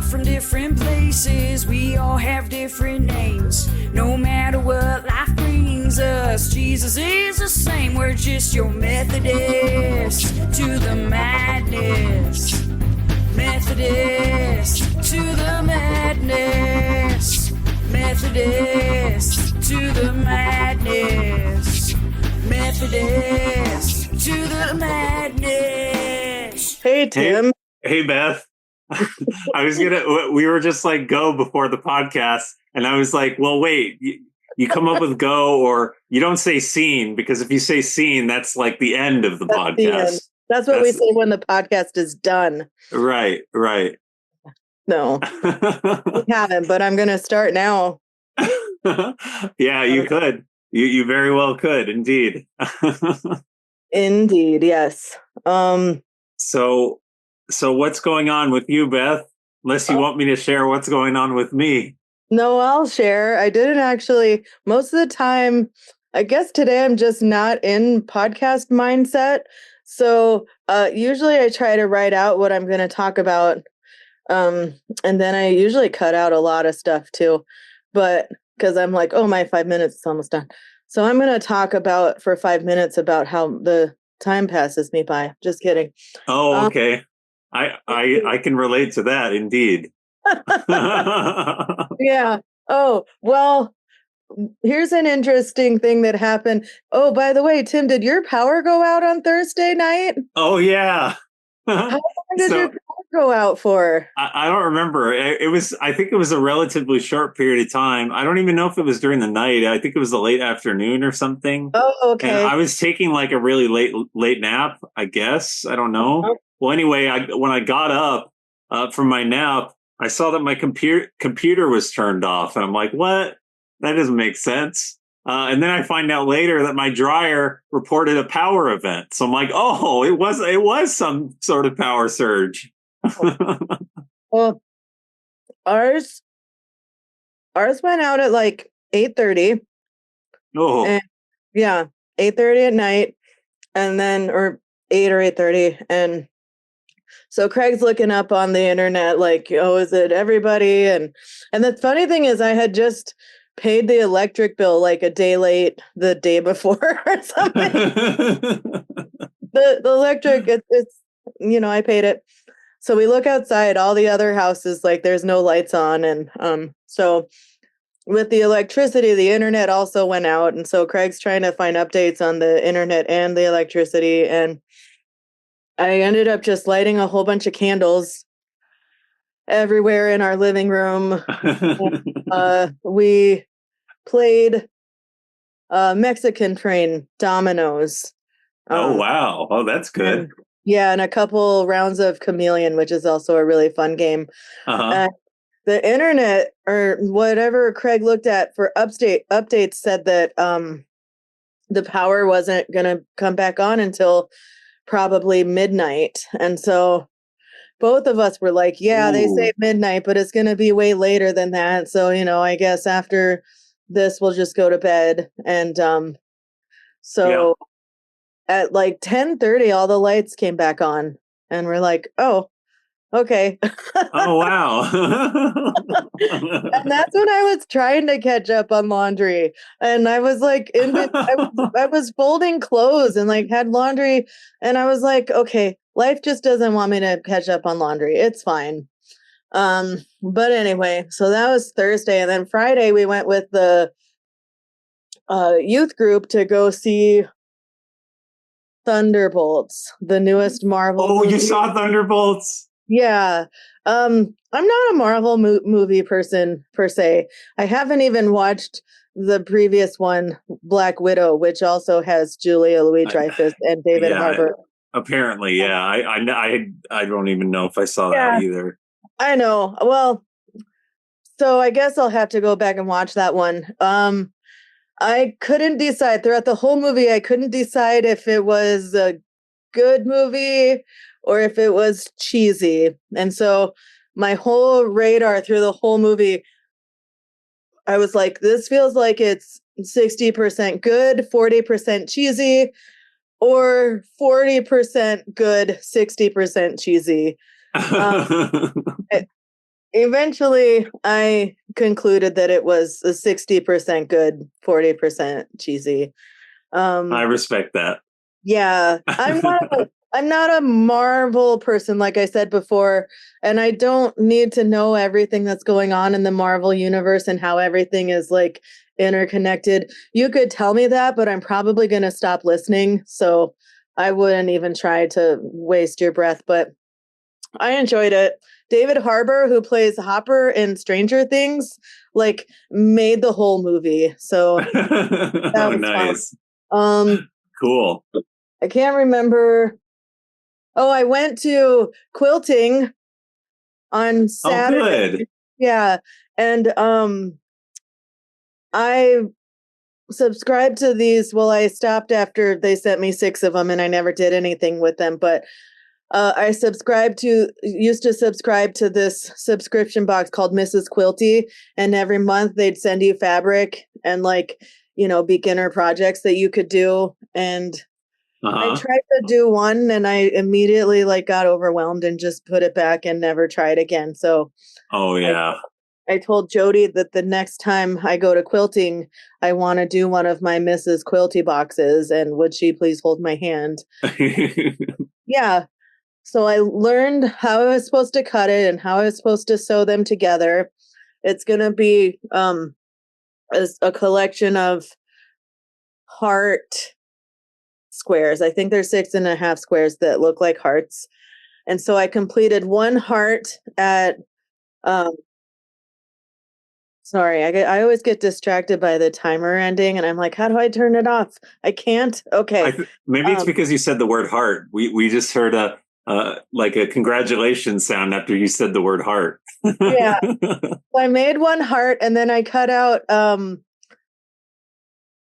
from different places, we all have different names. No matter what life brings us, Jesus is the same. We're just your Methodist to the madness. Methodist to the madness. Methodist to the madness. Methodist to the madness. Hey, Tim. Hey, Beth. We were just like go before the podcast. And I was like, well, wait, you come up with go, or you don't say scene, because if you say scene, that's like the end of the podcast. That's what we say when the podcast is done. Right. No, we haven't, but I'm going to start now. Yeah, you could. You very well could, indeed. Indeed, yes. So what's going on with you, Beth? Unless you want me to share what's going on with me. No, I'll share. I didn't actually. Most of the time, I guess today I'm just not in podcast mindset. So usually I try to write out what I'm going to talk about. And then I usually cut out a lot of stuff too. But because I'm like, oh, my 5 minutes is almost done. So I'm going to talk for 5 minutes about how the time passes me by. Just kidding. Oh, okay. I can relate to that, indeed. Yeah. Oh, well, here's an interesting thing that happened. Oh, by the way, Tim, did your power go out on Thursday night? Oh, yeah. How long did your power go out for? I don't remember. I think it was a relatively short period of time. I don't even know if it was during the night. I think it was the late afternoon or something. Oh, okay. And I was taking like a really late nap, I guess. I don't know. Oh. Well, anyway, when I got up from my nap, I saw that my computer was turned off. And I'm like, what? That doesn't make sense. And then I find out later that my dryer reported a power event. So I'm like, oh, it was some sort of power surge. Well, ours went out at like 8:30. Oh. And, yeah, 8:30 at night, and then or 8 or 8:30, and so Craig's looking up on the internet like, oh, is it everybody? And the funny thing is, I had just paid the electric bill like a day late the day before or something. the electric, it's I paid it. So we look outside, all the other houses, like there's no lights on. And so with the electricity, the internet also went out. And so Craig's trying to find updates on the internet and the electricity. And I ended up just lighting a whole bunch of candles everywhere in our living room. We played Mexican train dominoes. Oh, wow. Oh, that's good. And a couple rounds of Chameleon, which is also a really fun game. Uh-huh. The internet, or whatever Craig looked at for updates, said that the power wasn't going to come back on until probably midnight. And so both of us were like, yeah, Ooh. They say midnight, but it's going to be way later than that. So, I guess after this, we'll just go to bed. And at like 10:30, all the lights came back on, and we're like, oh, okay. Oh, wow. And that's when I was trying to catch up on laundry. And I was like, I was folding clothes and like had laundry. And I was like, okay, life just doesn't want me to catch up on laundry. It's fine. But anyway, so that was Thursday. And then Friday, we went with the youth group to go see Thunderbolts, the newest Marvel movie. You saw Thunderbolts? Yeah. I'm not a Marvel movie person per se. I haven't even watched the previous one, Black Widow, which also has Julia Louis-Dreyfus and David Harbour. Apparently, yeah. I don't even know if I saw that either. I know. Well, so I guess I'll have to go back and watch that one. I couldn't decide throughout the whole movie. I couldn't decide if it was a good movie or if it was cheesy. And so my whole radar through the whole movie, I was like, this feels like it's 60% good, 40% cheesy, or 40% good, 60% cheesy. Eventually, I concluded that it was a 60% good, 40% cheesy. I respect that. Yeah, I'm not a Marvel person, like I said before, and I don't need to know everything that's going on in the Marvel universe and how everything is like interconnected. You could tell me that, but I'm probably going to stop listening. So I wouldn't even try to waste your breath, but I enjoyed it. David Harbour, who plays Hopper in Stranger Things, like made the whole movie. So that Oh, was fun. nice. Cool. I can't remember. Oh, I went to quilting on Oh, Saturday. good. Yeah. And I subscribed to these. Well, I stopped after they sent me 6 of them and I never did anything with them, but I used to subscribe to this subscription box called Mrs. Quilty, and every month they'd send you fabric and like, beginner projects that you could do. And I Uh-huh. tried to do one and I immediately like got overwhelmed and just put it back and never tried again. So Oh, I, yeah. I told Jody that the next time I go to quilting, I want to do one of my Mrs. Quilty boxes and would she please hold my hand? Yeah. So I learned how I was supposed to cut it and how I was supposed to sew them together. It's going to be a collection of heart squares. I think there's 6.5 squares that look like hearts. And so I completed one heart at, um, sorry, I always get distracted by the timer ending and I'm like, how do I turn it off? I can't. Okay. Maybe it's Um, because you said the word heart. We just heard a like a congratulations sound after you said the word heart. yeah. So I made one heart and then I cut out,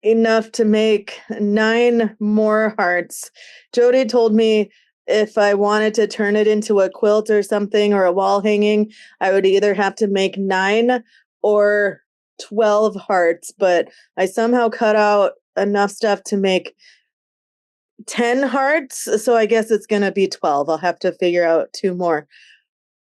enough to make 9 more hearts. Jody told me if I wanted to turn it into a quilt or something or a wall hanging, I would either have to make 9 or 12 hearts, but I somehow cut out enough stuff to make 10 hearts, so I guess it's going to be 12. I'll have to figure out 2 more.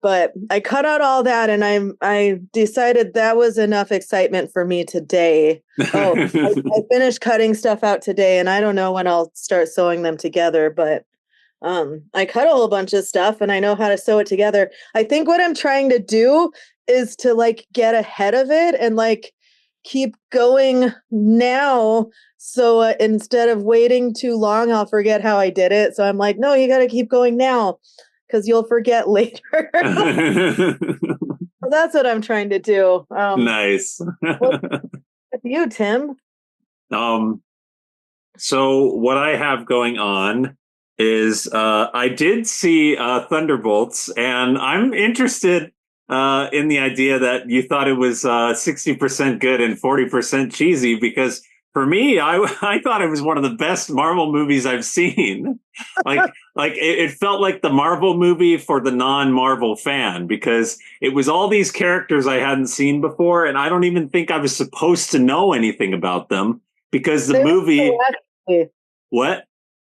But I cut out all that and I decided that was enough excitement for me today. Oh, I finished cutting stuff out today and I don't know when I'll start sewing them together, but I cut a whole bunch of stuff and I know how to sew it together. I think what I'm trying to do is to like get ahead of it and like keep going now. So instead of waiting too long, I'll forget how I did it. So I'm like, no, you got to keep going now because you'll forget later. That's what I'm trying to do. Nice. What's with you, Tim? um, so what I have going on is I did see Thunderbolts, and I'm interested in the idea that you thought it was 60% good and 40% cheesy, because for me, I thought it was one of the best Marvel movies I've seen. like it felt like the Marvel movie for the non-Marvel fan, because it was all these characters I hadn't seen before, and I don't even think I was supposed to know anything about them because the They were in the movie. last movie. What?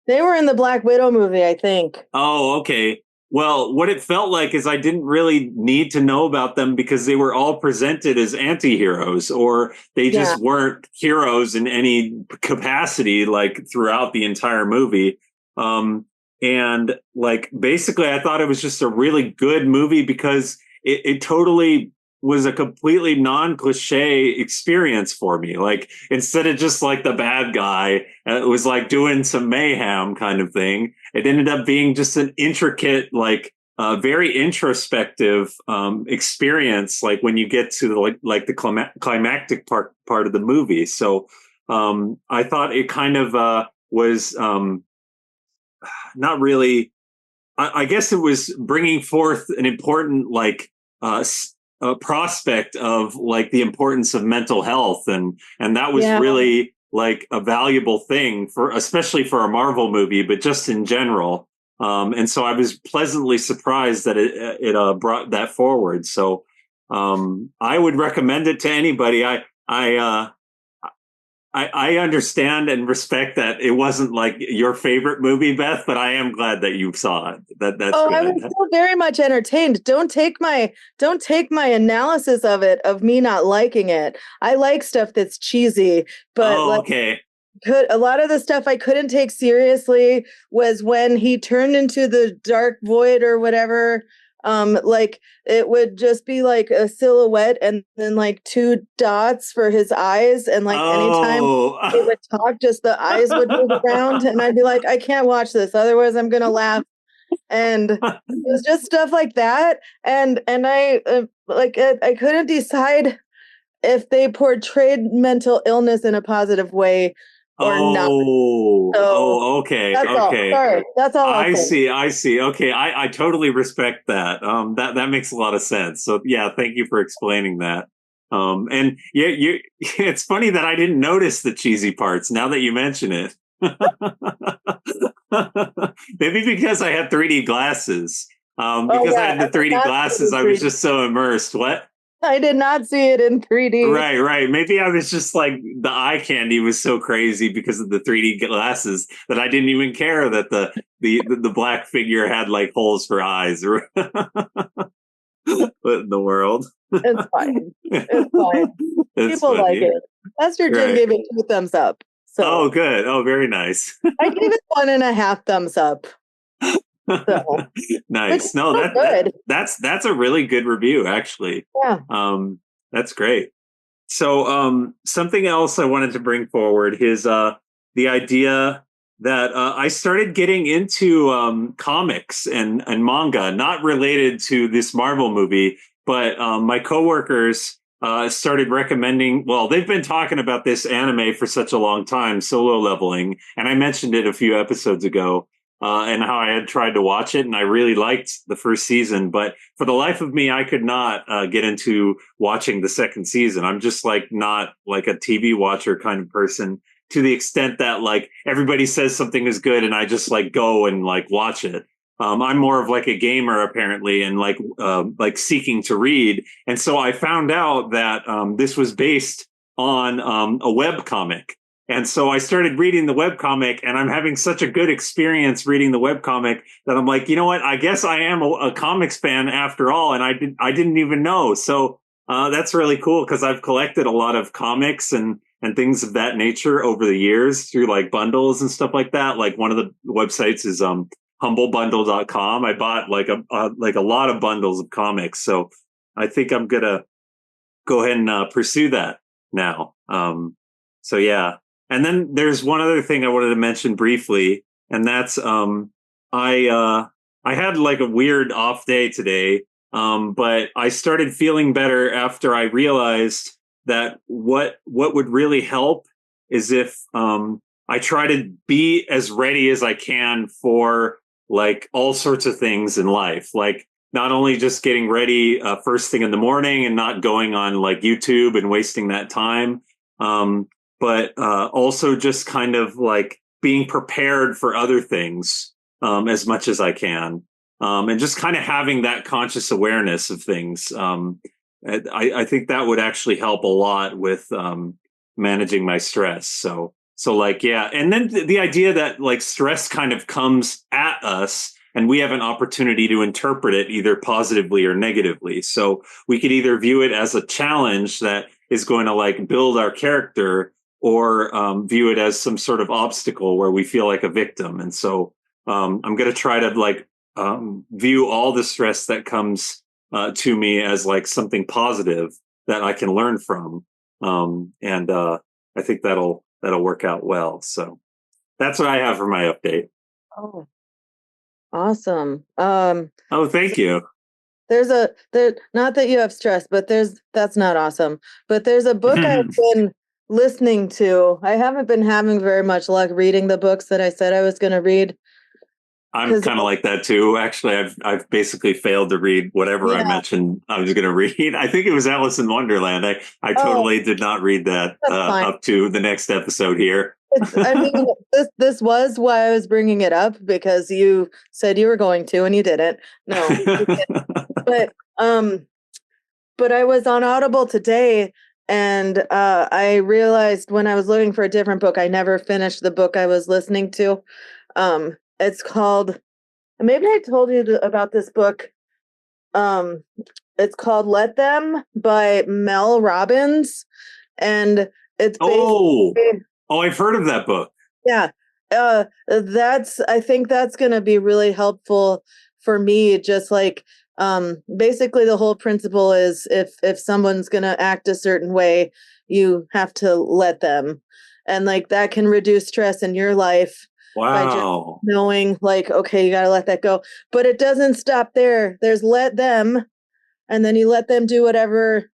They were in the Black Widow movie, I think. Oh, okay. Well, what it felt like is I didn't really need to know about them because they were all presented as anti-heroes, or they Yeah. just weren't heroes in any capacity, like throughout the entire movie. And like basically I thought it was just a really good movie because it totally was a completely non-cliche experience for me. Like instead of just like the bad guy, it was like doing some mayhem kind of thing. It ended up being just an intricate, like very introspective experience. Like when you get to the climactic part of the movie. So I thought it kind of was not really. I guess it was bringing forth an important prospect of like the importance of mental health, and that was Yeah. really like a valuable thing for, especially for a Marvel movie, but just in general. And so I was pleasantly surprised that it brought that forward. So I would recommend it to anybody. I I understand and respect that it wasn't like your favorite movie, Beth, but I am glad that you saw it. That's Oh, good. I was still very much entertained. Don't take my analysis of it, of me not liking it. I like stuff that's cheesy, but Oh, like okay. a lot of the stuff I couldn't take seriously was when he turned into the dark void or whatever. Like it would just be like a silhouette and then like two dots for his eyes, and like anytime Oh. he would talk, just the eyes would move around, and I'd be like, I can't watch this, otherwise I'm gonna laugh. And it was just stuff like that, and I I couldn't decide if they portrayed mental illness in a positive way or not. So Okay, that's all. okay. Sorry, that's all I'll I say. see, I see. Okay, I totally respect that. That makes a lot of sense. So yeah, thank you for explaining that. And yeah, it's funny that I didn't notice the cheesy parts now that you mention it. Maybe because I had 3D glasses. Oh Because I yeah, had the 3D glasses, I was just so immersed. What? I did not see it in 3D. Right, right. Maybe I was just like the eye candy was so crazy because of the 3D glasses that I didn't even care that the black figure had like holes for eyes. What in the world? It's fine. It's fine. That's People like funny. it. Pastor Jim Right. gave it 2 thumbs up. Oh, So good. Oh, very nice. I gave it 1.5 thumbs up. So which is Nice. No, still good. that's a really good review, actually. Yeah. That's great. So, something else I wanted to bring forward is the idea that I started getting into comics and manga, not related to this Marvel movie, but my coworkers started recommending. Well, they've been talking about this anime for such a long time, Solo Leveling, and I mentioned it a few episodes ago. And how I had tried to watch it, and I really liked the first season, but for the life of me, I could not get into watching the second season. I'm just like not like a TV watcher kind of person, to the extent that like everybody says something is good, and I just like go and like watch it. I'm more of like a gamer apparently, and like seeking to read. And so I found out that this was based on a web comic. And so I started reading the webcomic, and I'm having such a good experience reading the webcomic that I'm like, you know what? I guess I am a comics fan after all, and I didn't even know. So that's really cool because I've collected a lot of comics and things of that nature over the years through like bundles and stuff like that. Like one of the websites is humblebundle.com. I bought like a lot of bundles of comics, so I think I'm gonna go ahead and pursue that now. So yeah. And then there's one other thing I wanted to mention briefly, and that's I had like a weird off day today, but I started feeling better after I realized that what would really help is if I try to be as ready as I can for like all sorts of things in life, like not only just getting ready first thing in the morning and not going on like YouTube and wasting that time. But also just kind of like being prepared for other things as much as I can, and just kind of having that conscious awareness of things. I think that would actually help a lot with managing my stress. So like yeah, and then the idea that like stress kind of comes at us, and we have an opportunity to interpret it either positively or negatively. So we could either view it as a challenge that is going to like build our character, or view it as some sort of obstacle where we feel like a victim. And so I'm going to try to like view all the stress that comes to me as like something positive that I can learn from. And I think that'll work out well. So that's what I have for my update. Oh, awesome. Oh, thank you. There, not that you have stress, but that's not awesome. But there's a book I've been listening to. I haven't been having very much luck reading the books that I said I was going to read. I'm kind of like that too. Actually, I've basically failed to read whatever I mentioned I was going to read. I think it was Alice in Wonderland. I totally did not read that up to the next episode here. I mean, this was why I was bringing it up, because you said you were going to and you didn't. No, you didn't. But I was on Audible today, And I realized when I was looking for a different book, I never finished the book I was listening to. It's called, maybe I told you about this book. It's called Let Them by Mel Robbins. And it's Oh, basically, I've heard of that book. yeah, I think that's going to be really helpful for me. Just like, basically the whole principle is if someone's going to act a certain way, you have to let them. And like that can reduce stress in your life by just Wow. knowing like, okay, you got to let that go. But it doesn't stop there. There's let them, and then you let them do whatever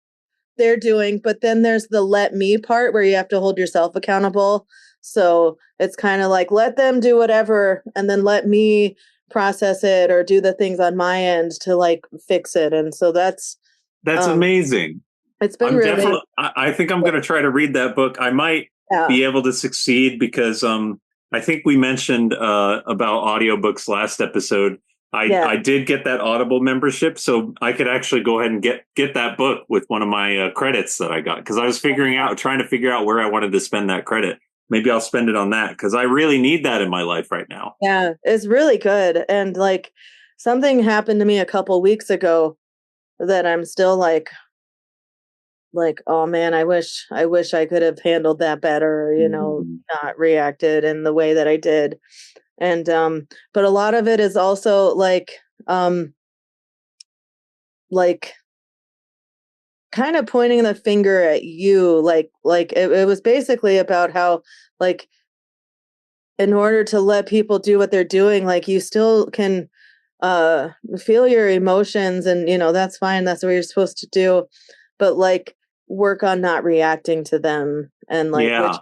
they're doing. But then there's the let me part where you have to hold yourself accountable. So it's kind of like let them do whatever and then let me process it or do the things on my end to like fix it. And so that's amazing. It's been I'm really definitely, I think I'm going to try to read that book. I might be able to succeed because I think we mentioned about audiobooks last episode. I did get that Audible membership, so I could actually go ahead and get that book with one of my credits that I got, because I was trying to figure out where I wanted to spend that credit. Maybe I'll spend it on that because I really need that in my life right now. Yeah, it's really good. And like something happened to me a couple weeks ago that I'm still like, oh man, I wish I could have handled that better, not reacted in the way that I did. And but a lot of it is also like kind of pointing the finger at you, like it was basically about how like in order to let people do what they're doing, like you still can feel your emotions, and that's fine, that's what you're supposed to do, but like work on not reacting to them. And like which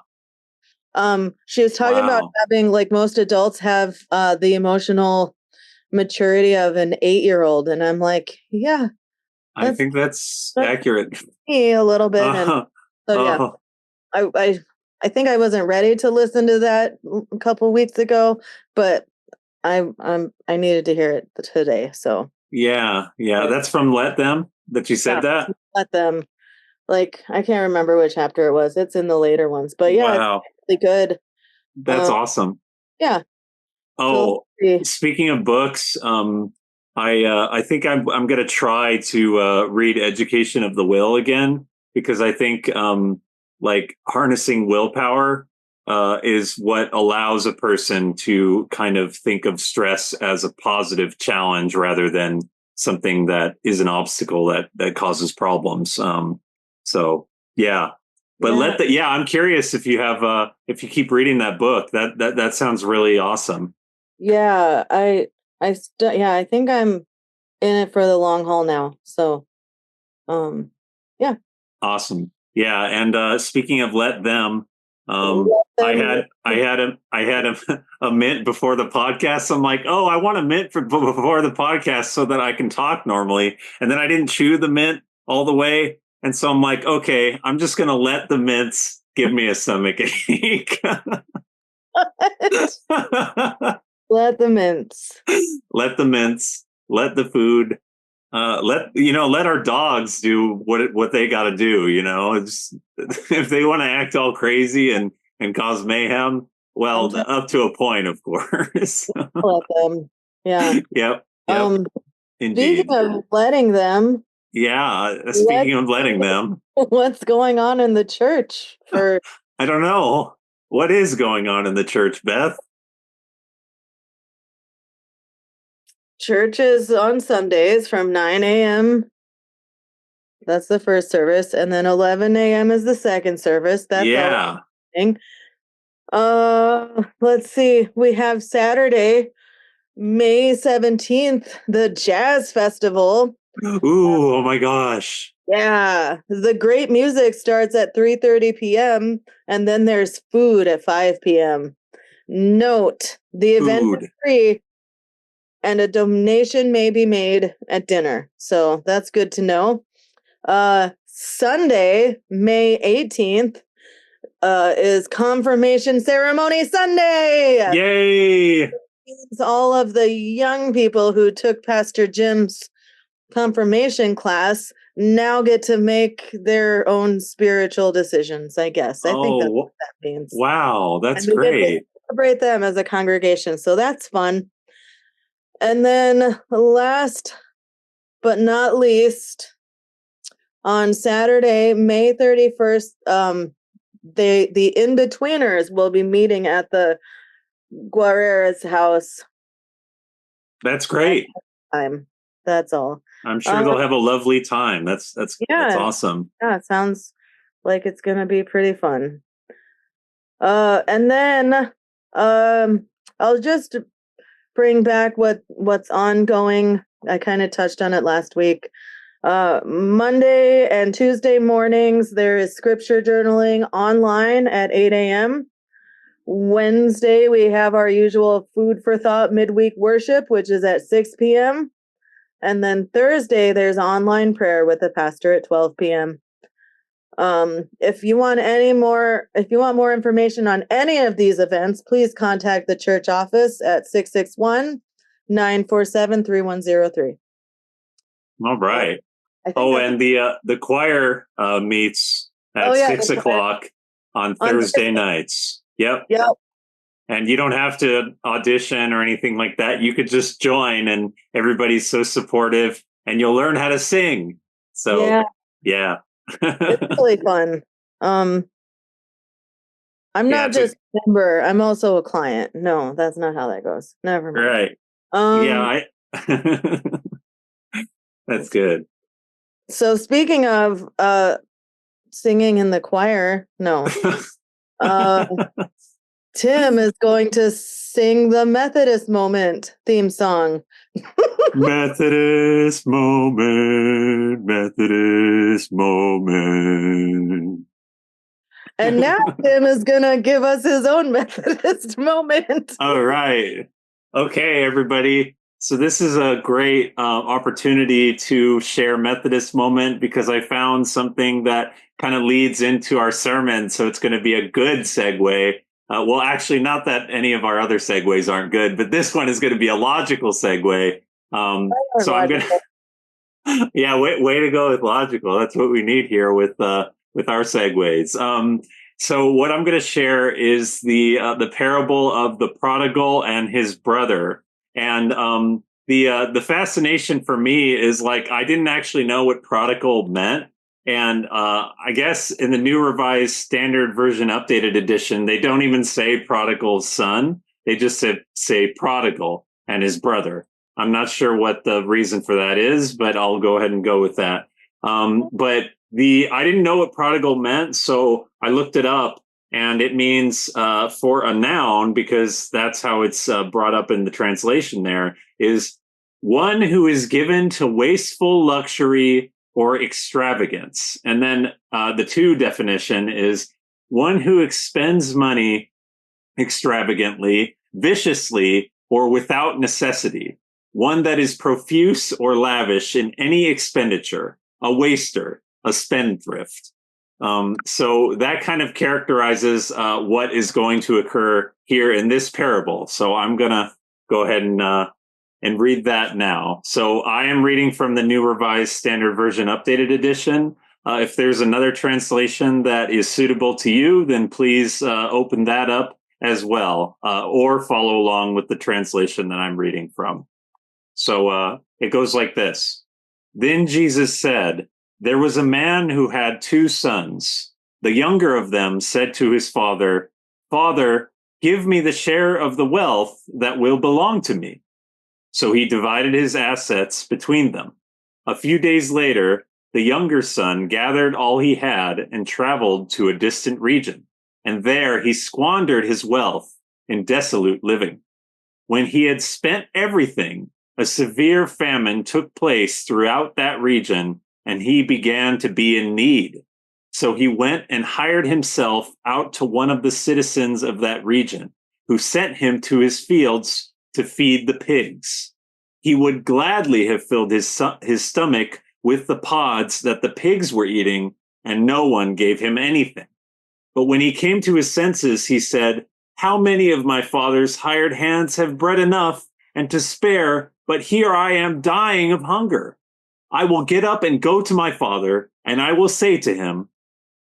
she was talking about having, like, most adults have the emotional maturity of an 8-year-old, and I'm like, yeah, I think that's accurate. Me a little bit. And so yeah, I think I wasn't ready to listen to that a couple weeks ago, but I needed to hear it today. So yeah, that's from Let Them that you said that. Let Them. Like I can't remember which chapter it was. It's in the later ones, but yeah, wow, it's really good. That's awesome. Yeah. Oh, speaking of books, I think I'm going to try to read Education of the Will again, because I think like harnessing willpower is what allows a person to kind of think of stress as a positive challenge rather than something that is an obstacle that causes problems. So yeah. But I'm curious if you have if you keep reading that book. That sounds really awesome. Yeah, I think I'm in it for the long haul now. So yeah. Awesome. Yeah, and speaking of Let Them, I had a mint before the podcast. So I'm like, oh, I want a mint before the podcast so that I can talk normally. And then I didn't chew the mint all the way. And so I'm like, okay, I'm just going to let the mints give me a stomach ache. Let the mints. Let the mints. Let the food. Let our dogs do what they got to do. It's, if they want to act all crazy and cause mayhem, well, up to a point, of course. Let them. Yeah. Yep. Indeed. Speaking of letting them. Yeah. Speaking of letting them. What's going on in the church? I don't know. What is going on in the church, Beth? Church is on Sundays from 9 a.m. That's the first service. And then 11 a.m. is the second service. That's let's see. We have Saturday, May 17th, the Jazz Festival. Ooh, oh my gosh. Yeah. The great music starts at 3:30 p.m. and then there's food at 5 p.m. Note, the event is free and a donation may be made at dinner. So that's good to know. Sunday, May 18th, is Confirmation Ceremony Sunday. Yay! It's all of the young people who took Pastor Jim's confirmation class now get to make their own spiritual decisions, I guess. I think that's Oh, what that means. wow. That's And we get to great. celebrate them as a congregation. So that's fun. And then last but not least, on Saturday, May 31st, the in-betweeners will be meeting at the Guerrera's house. That's great. That's all. I'm sure they'll have a lovely time. That's awesome. Yeah, it sounds like it's gonna be pretty fun. And then I'll just bring back what's ongoing. I kind of touched on it last week. Monday and Tuesday mornings, there is scripture journaling online at 8 a.m. Wednesday, we have our usual food for thought midweek worship, which is at 6 p.m. And then Thursday, there's online prayer with the pastor at 12 p.m. If you want more information on any of these events, please contact the church office at 661-947-3103. All right. And the choir meets at 6 o'clock on Thursday nights. Yep. And you don't have to audition or anything like that. You could just join, and everybody's so supportive, and you'll learn how to sing. So yeah. It's really fun. I'm not just a member, I'm also a client. No, that's not how that goes. Never mind. Right. That's good. So speaking of singing in the choir, no. Tim is going to sing the Methodist Moment theme song. Methodist moment, Methodist moment. And now Tim is going to give us his own Methodist moment. All right. Okay, everybody. So this is a great opportunity to share Methodist moment, because I found something that kind of leads into our sermon. So it's going to be a good segue. Well, actually, not that any of our other segues aren't good, but this one is going to be a logical segue. So I'm going to, way to go with logical. That's what we need here with our segues. So what I'm going to share is the parable of the prodigal and his brother. And the fascination for me is, like, I didn't actually know what prodigal meant. And I guess in the New Revised Standard Version Updated Edition, they don't even say prodigal's son. They just say prodigal and his brother. I'm not sure what the reason for that is, but I'll go ahead and go with that. But I didn't know what prodigal meant, so I looked it up, and it means for a noun, because that's how it's brought up in the translation there, is one who is given to wasteful luxury or extravagance. And then the two definition is one who expends money extravagantly, viciously, or without necessity. One that is profuse or lavish in any expenditure, a waster, a spendthrift. So that kind of characterizes what is going to occur here in this parable. So I'm going to go ahead and read that now. So I am reading from the New Revised Standard Version Updated Edition. If there's another translation that is suitable to you, then please open that up as well, or follow along with the translation that I'm reading from. So it goes like this. Then Jesus said, "There was a man who had 2 sons. The younger of them said to his father, 'Father, give me the share of the wealth that will belong to me.' So he divided his assets between them. A few days later, the younger son gathered all he had and traveled to a distant region, and there he squandered his wealth in dissolute living. When he had spent everything, a severe famine took place throughout that region, and he began to be in need. So he went and hired himself out to one of the citizens of that region, who sent him to his fields to feed the pigs. He would gladly have filled his stomach with the pods that the pigs were eating, and no one gave him anything. But when he came to his senses, he said, 'How many of my father's hired hands have bread enough and to spare, but here I am dying of hunger. I will get up and go to my father, and I will say to him,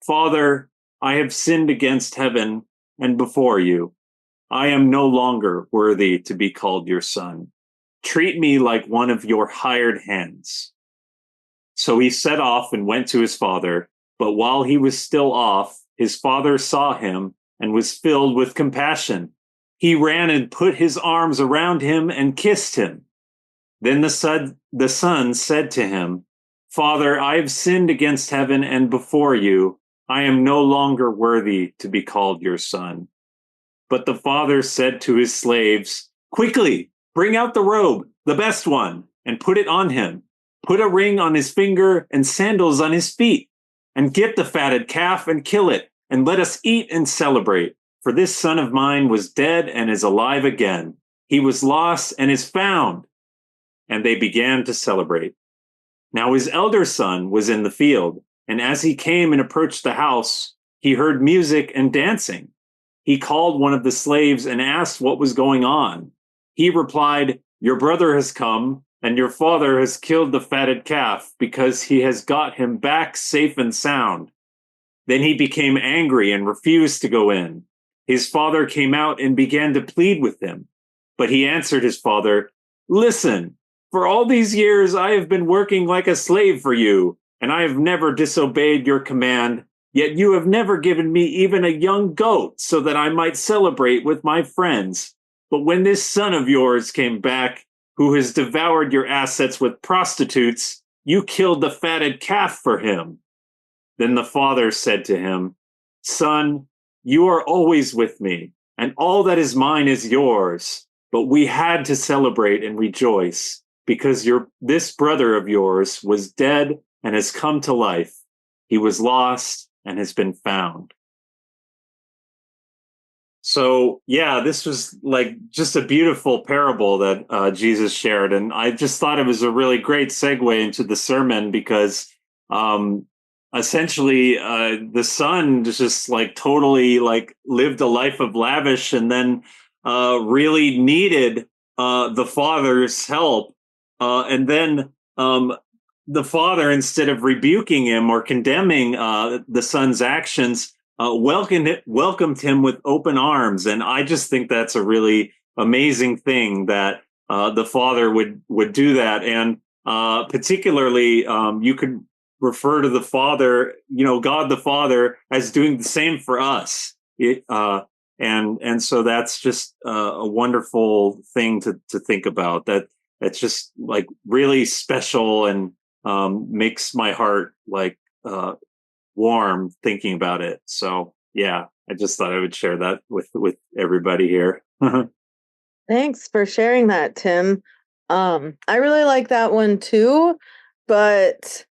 Father, I have sinned against heaven and before you. I am no longer worthy to be called your son. Treat me like one of your hired hands. So he set off and went to his father. But while he was still off, his father saw him and was filled with compassion. He ran and put his arms around him and kissed him. Then the son said to him, Father, I have sinned against heaven and before you. I am no longer worthy to be called your son. But the father said to his slaves, Quickly, bring out the robe, the best one, and put it on him. Put a ring on his finger and sandals on his feet. And get the fatted calf and kill it, and let us eat and celebrate. For this son of mine was dead and is alive again. He was lost and is found. And they began to celebrate. Now his elder son was in the field, and as he came and approached the house, he heard music and dancing. He called one of the slaves and asked what was going on. He replied, Your brother has come, and your father has killed the fatted calf because he has got him back safe and sound. Then he became angry and refused to go in. His father came out and began to plead with him. But he answered his father, Listen, for all these years I have been working like a slave for you, and I have never disobeyed your command. Yet you have never given me even a young goat so that I might celebrate with my friends. But when this son of yours came back, who has devoured your assets with prostitutes, you killed the fatted calf for him. Then the father said to him, Son, you are always with me, and all that is mine is yours. But we had to celebrate and rejoice, because this brother of yours was dead and has come to life. He was lost and has been found. So, yeah, this was like just a beautiful parable that Jesus shared. And I just thought it was a really great segue into the sermon because essentially the son just like totally like lived a life of lavish and then really needed the father's help. And then the father, instead of rebuking him or condemning the son's actions, welcomed him with open arms. And I just think that's a really amazing thing that the father would do that. And particularly, you could refer to the father, God the Father, as doing the same for us. And so that's just a wonderful thing to think about. That's just like really special and makes my heart like warm thinking about it. So yeah, I just thought I would share that with everybody here. Thanks for sharing that, Tim. I really like that one too, but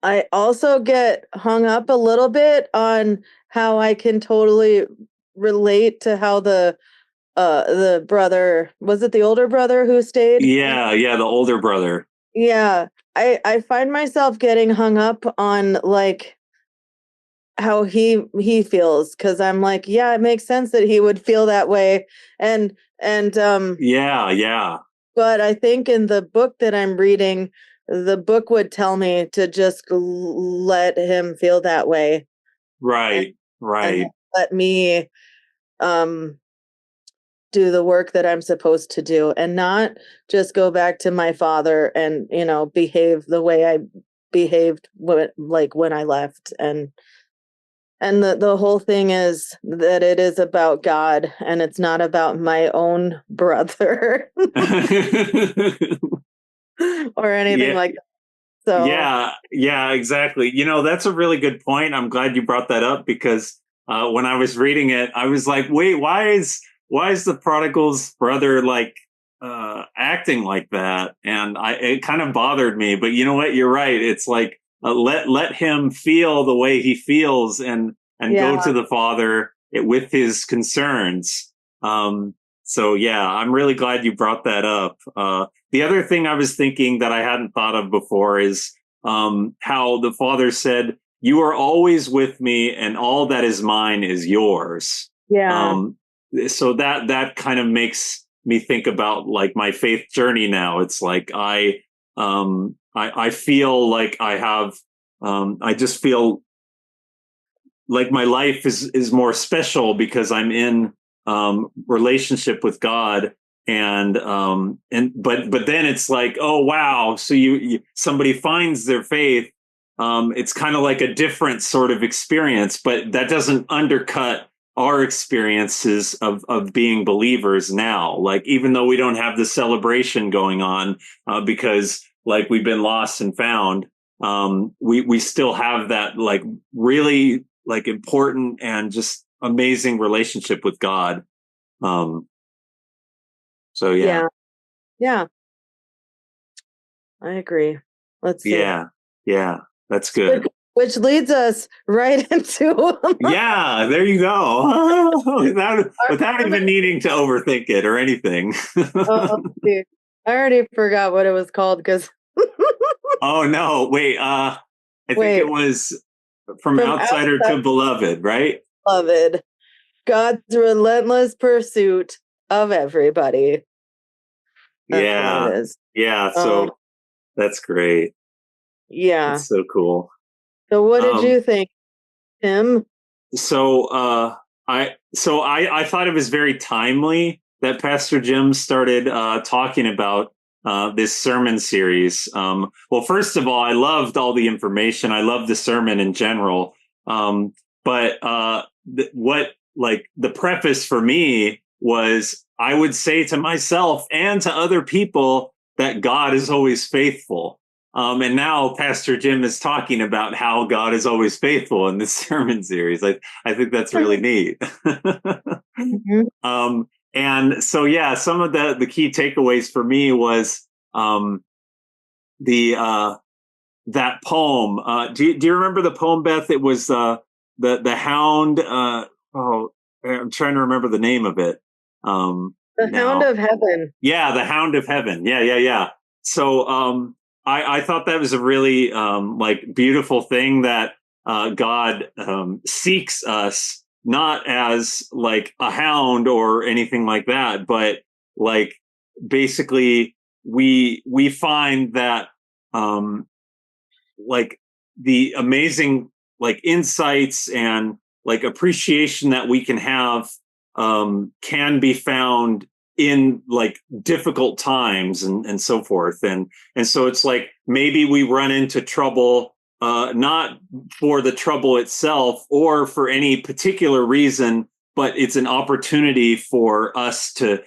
I also get hung up a little bit on how I can totally relate to how the brother, was it the older brother who stayed? Yeah, the older brother. Yeah. I find myself getting hung up on like how he feels, because I'm like, yeah, it makes sense that he would feel that way. And Yeah. but I think in the book that I'm reading, the book would tell me to just let him feel that way. Right. And let me do the work that I'm supposed to do, and not just go back to my father and, behave the way I behaved when I left. And the whole thing is that it is about God, and it's not about my own brother or anything like that. So yeah, exactly. That's a really good point. I'm glad you brought that up because when I was reading it, I was like, wait, why is the prodigal's brother like acting like that? And it kind of bothered me. But you know what? You're right. It's like let him feel the way he feels and go to the father with his concerns. So yeah, I'm really glad you brought that up. The other thing I was thinking that I hadn't thought of before is how the father said, "You are always with me, and all that is mine is yours." yeah. So that kind of makes me think about like my faith journey now. It's like I I feel like I have, I just feel like my life is more special because I'm in relationship with God. But then it's like, oh wow, so somebody finds their faith. It's kind of like a different sort of experience, but that doesn't undercut our experiences of being believers now. Like, even though we don't have the celebration going on because like we've been lost and found, we still have that like really like important and just amazing relationship with God. So yeah. Yeah, I agree. Let's see. Yeah, that's good. Which leads us right into Yeah, there you go. Without even needing to overthink it or anything. Oh, I already forgot what it was called because Oh no, wait, I think it was from outsider to beloved, right? Beloved. God's relentless pursuit of everybody. That's what it is. Yeah, so that's great. Yeah. That's so cool. So what did you think, Tim? So I thought it was very timely that Pastor Jim started talking about this sermon series. Well, first of all, I loved all the information. I loved the sermon in general. But what like the preface for me was I would say to myself and to other people that God is always faithful. And now Pastor Jim is talking about how God is always faithful in this sermon series. I think that's really neat. Mm-hmm. And so, yeah, some of the key takeaways for me was the that poem. Do you remember the poem, Beth? It was the hound. Oh, I'm trying to remember the name of it. The Hound of Heaven. Yeah, the Hound of Heaven. Yeah. So I thought that was a really like beautiful thing that God seeks us not as like a hound or anything like that, but like basically we find that like the amazing like insights and like appreciation that we can have can be found in like difficult times and so forth. And so it's like maybe we run into trouble not for the trouble itself or for any particular reason, but it's an opportunity for us to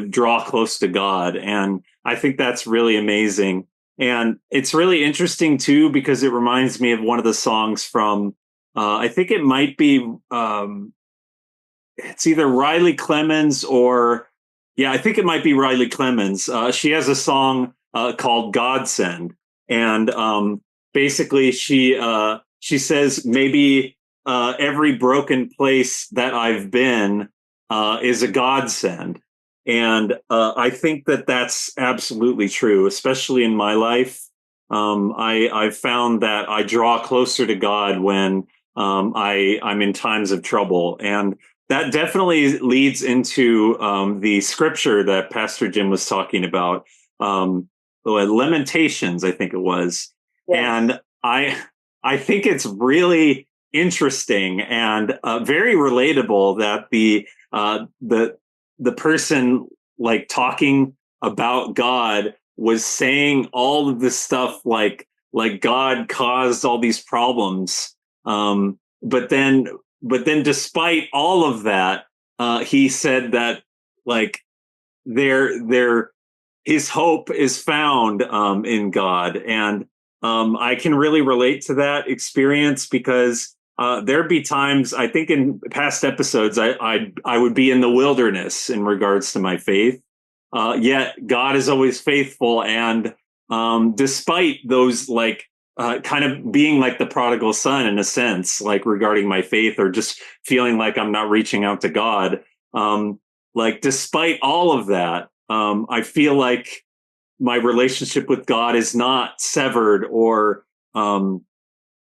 draw close to God. And I think that's really amazing. And it's really interesting too because it reminds me of one of the songs from I think it might be it's either Riley Clemens or I think it might be Riley Clemens. She has a song called Godsend, and basically she says maybe every broken place that I've been is a godsend, and I think that that's absolutely true, especially in my life. I've found that I draw closer to God when I'm in times of trouble, and that definitely leads into the scripture that Pastor Jim was talking about, Lamentations, I think it was. Yes. And I think it's really interesting and very relatable that the person like talking about God was saying all of this stuff like God caused all these problems, but then despite all of that, he said that like his hope is found in God. And I can really relate to that experience because there'd be times, I think in past episodes, I would be in the wilderness in regards to my faith. Yet God is always faithful. And despite those like kind of being like the prodigal son in a sense, like regarding my faith or just feeling like I'm not reaching out to God. Like despite all of that, I feel like my relationship with God is not severed or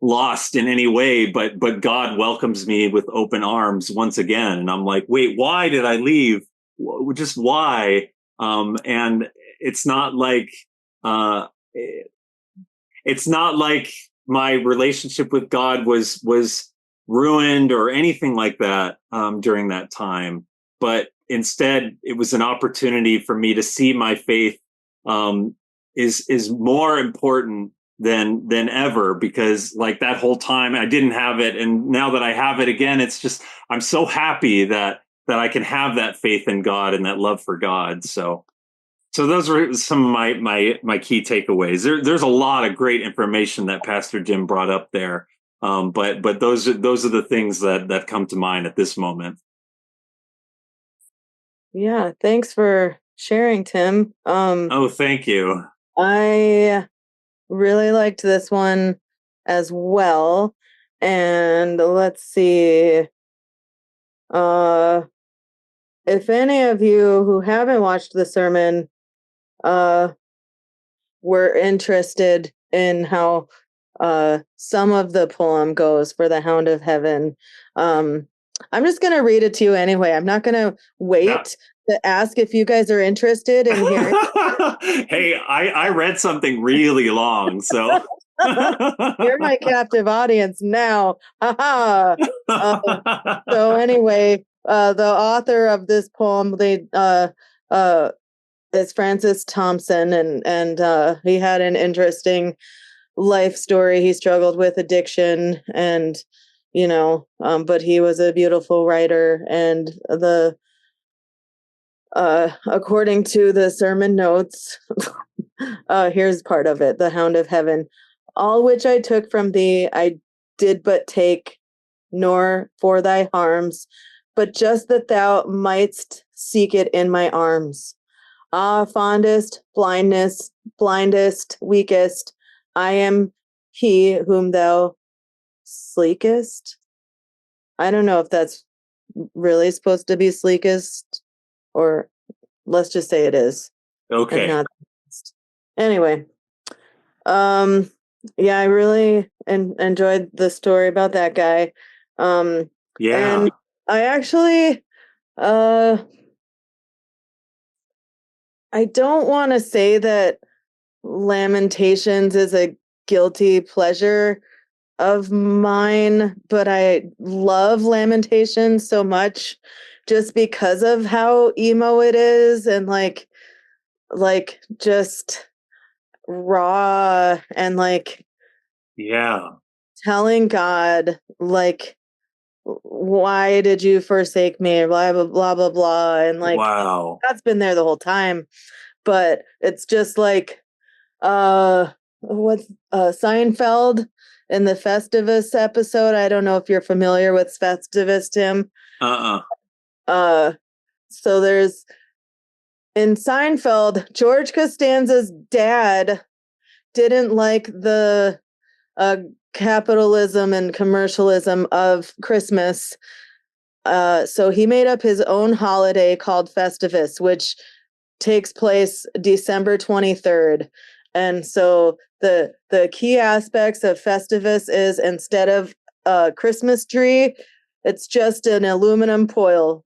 lost in any way, but God welcomes me with open arms once again. And I'm like, wait, why did I leave? Just why? And it's not like it's not like my relationship with God was ruined or anything like that during that time, but instead it was an opportunity for me to see my faith is more important than ever, because like that whole time I didn't have it, and now that I have it again, it's just I'm so happy that I can have that faith in God and that love for God. So those were some of my key takeaways. There's a lot of great information that Pastor Jim brought up there, but those are the things that come to mind at this moment. Yeah, thanks for sharing, Tim. Oh, thank you. I really liked this one as well. And let's see. If any of you who haven't watched the sermon were interested in how some of the poem goes for the Hound of Heaven, I'm just going to read it to you anyway. I'm not going to wait to ask if you guys are interested in hearing. Hey, I read something really long, so You're my captive audience now. So anyway, the author of this poem, is Francis Thompson, and he had an interesting life story. He struggled with addiction, and but he was a beautiful writer. And according to the sermon notes, here's part of it: the Hound of Heaven. All which I took from thee, I did but take, nor for thy harms, but just that thou mightst seek it in my arms. Ah, fondest, blindest, weakest, I am he whom thou sleekest. I don't know if that's really supposed to be sleekest, or let's just say it is. Okay. And not anyway. Yeah, I really enjoyed the story about that guy. Yeah. And I actually, I don't want to say that Lamentations is a guilty pleasure of mine, but I love Lamentations so much just because of how emo it is, and like just raw, and like Yeah. telling God, like, why did you forsake me, blah blah blah blah blah, and like Wow. that's been there the whole time. But it's just like what's Seinfeld in the Festivus episode. I don't know if you're familiar with Festivus, Tim. So there's, in Seinfeld, George Costanza's dad didn't like the capitalism and commercialism of Christmas. So he made up his own holiday called Festivus, which takes place December 23rd. And so the key aspects of Festivus is, instead of a Christmas tree, it's just an aluminum pole,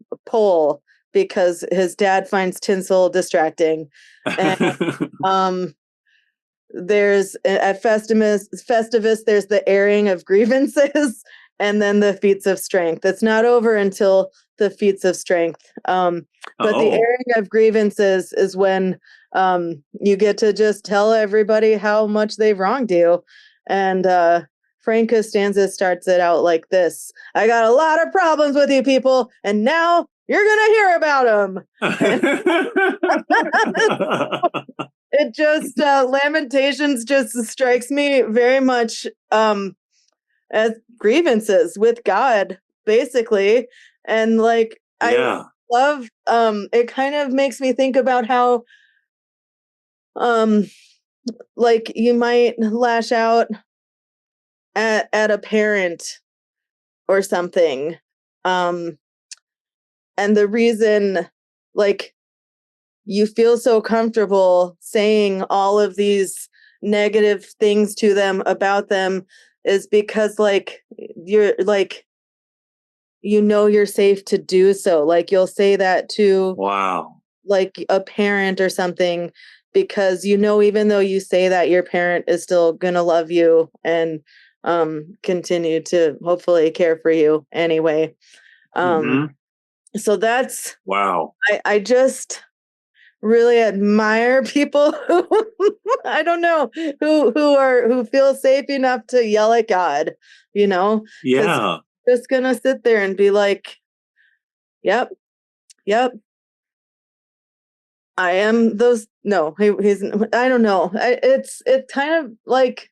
because his dad finds tinsel distracting. And there's at Festivus, there's the airing of grievances, and then the feats of strength. It's not over until the feats of strength. But the airing of grievances is when you get to just tell everybody how much they've wronged you. And Frank Costanza starts it out like this: I got a lot of problems with you people, and now you're going to hear about them. It just, Lamentations just strikes me very much as grievances with God, basically. And like, yeah. I love, it kind of makes me think about how, like, you might lash out at a parent or something. And the reason, like, you feel so comfortable saying all of these negative things to them about them is because, like, you're like, you're safe to do so. Like, you'll say that to Wow. like a parent or something, because, even though you say that, your parent is still going to love you and continue to hopefully care for you anyway. So that's, wow. I just really admire people who I don't know, who feel safe enough to yell at God, Yeah. Just gonna sit there and be like, yep, I am those. No, he's, I don't know. It's kind of like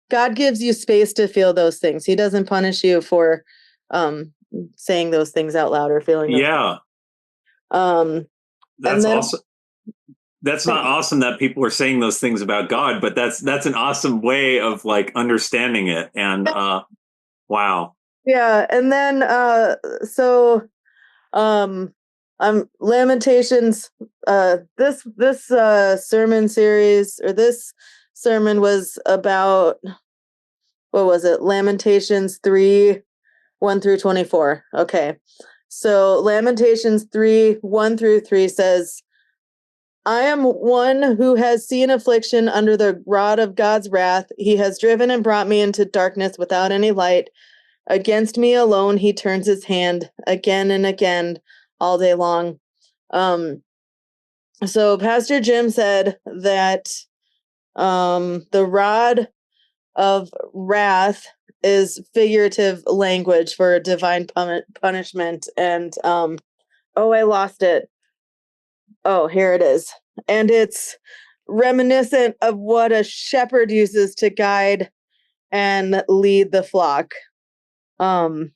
God gives you space to feel those things. He doesn't punish you for saying those things out loud or feeling those Yeah. things. That's awesome. That's not awesome that people are saying those things about God, but that's an awesome way of like understanding it. And wow. Yeah, and then Lamentations, this sermon series, or this sermon was about, what was it? Lamentations 3, 1 through 24. Okay. So Lamentations 3, 1 through 3 says, I am one who has seen affliction under the rod of God's wrath. He has driven and brought me into darkness without any light. Against me alone he turns his hand again and again all day long. So Pastor Jim said that the rod of wrath is figurative language for divine punishment. And I lost it. Oh, here it is. And it's reminiscent of what a shepherd uses to guide and lead the flock. And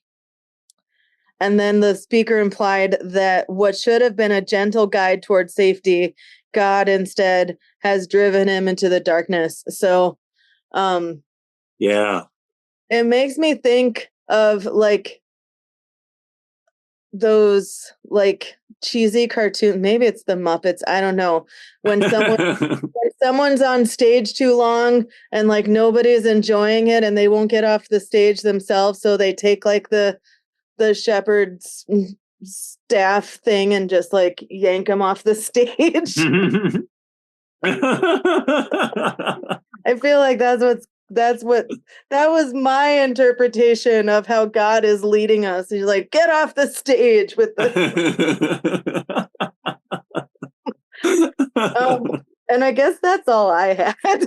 then the speaker implied that what should have been a gentle guide towards safety, God instead has driven him into the darkness. So, yeah, it makes me think of like those like cheesy cartoon. Maybe it's the Muppets. I don't know. When someone's on stage too long and like nobody's enjoying it and they won't get off the stage themselves, so they take like the shepherd's staff thing and just like yank them off the stage. I feel like that was my interpretation of how God is leading us. He's like, get off the stage with the and I guess that's all I had.